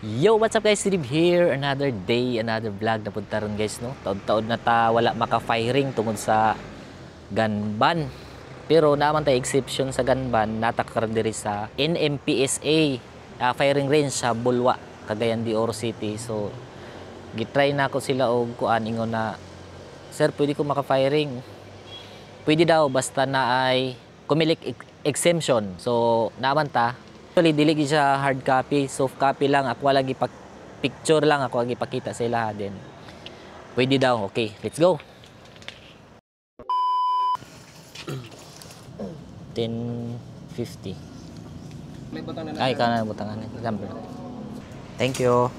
Yo, what's up guys? Steve here. Another day, another vlog na punta ron guys, no? Taon-taon na ta wala maka-firing tungod sa gun ban. Pero naman tayo exception sa gun ban, natakaroon diri sa NMPSA firing range sa Bulwa, Cagayan de Oro City. So, gitry na ako sila og kuan ingon na, sir, pwede ko maka-firing. Pwede daw basta na ay kumilik exemption. So, naman ta. Actually, dili siya hard copy, soft copy lang. Ako lagi picture lang, ako lagi pakita sa ila din. Pwede daw. Okay, let's go. 10:50. May butang na Ay, kana butangan number. Thank you.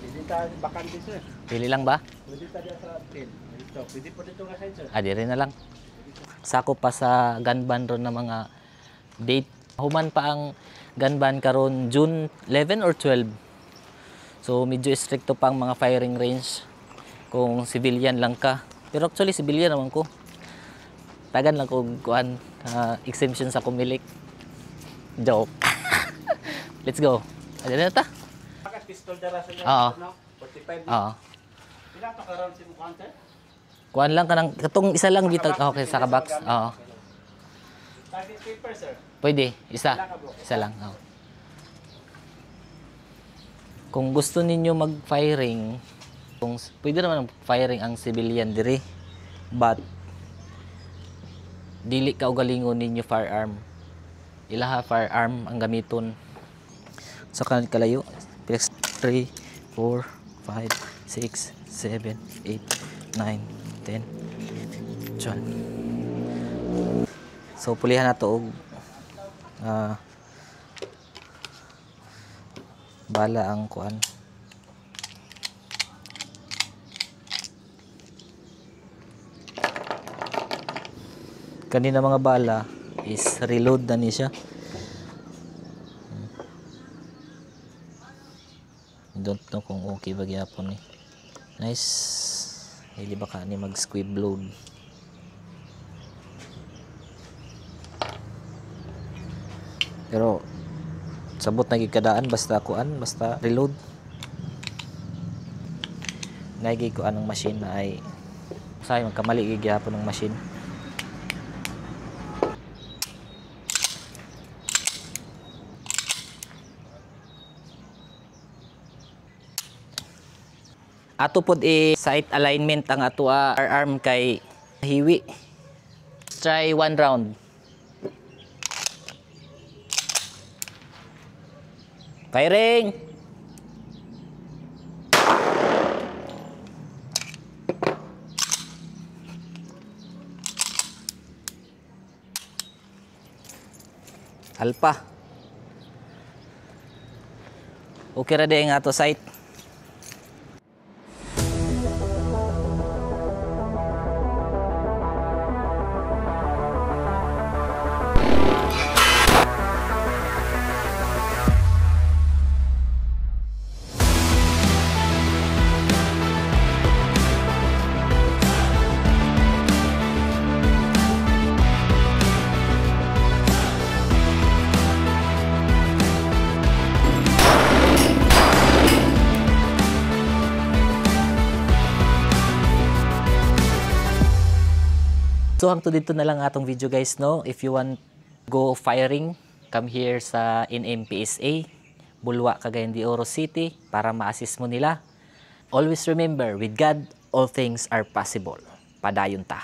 Pwede tayo bakante sir. Pili lang ba? Pwede tayo sa 10. Ito, pwede po dito nga sir. Adi rin na lang. Sako pa sa gun ban ron na mga date. Human pa ang gun ban karon June 11 or 12. So medyo stricto pa ang mga firing range kung civilian lang ka. Pero actually civilian naman ko. Tagan lang ko kuan exemption sa kumilik. Joke. Let's go. Ano na ta? Pakas pistol dara sa Oo. no? 45. Oo. Pila to karon si mukha sir? Kuan lang kanang katong isa lang dito. Okay, sa box. Oo. Target paper sir. Pwede, isa. Isa lang. Oh. Kung gusto ninyo mag-firing, pwede naman firing ang civilian diri. But, dili ka ugalingon ninyo firearm. Ilaha firearm ang gamiton. Sa kanan kalayo. 3, 4, 5, 6, 7, 8, 9, 10, 12. So, pulihan na to og bala ang kuan. Kanina mga bala is reload na ni siya. Don't know kung okay ba gyapon ni. Nice. Hindi ba ka ni mag-squib load? Pero sabot na gikadaan basta kuan, basta reload. Naigi ko anong machine na ay say magkamali gyapon ng machine. Ato pod sight alignment ang ato arm kay hiwi. Let's try one round. Firing! Alpa. Okay ra di ang ato sight. So hangtod dito na lang atong video guys, no. If you want go firing, come here sa NMPSA, Bulwa, Cagayan de Oro City para ma-assist mo nila. Always remember, with God, all things are possible. Padayon ta.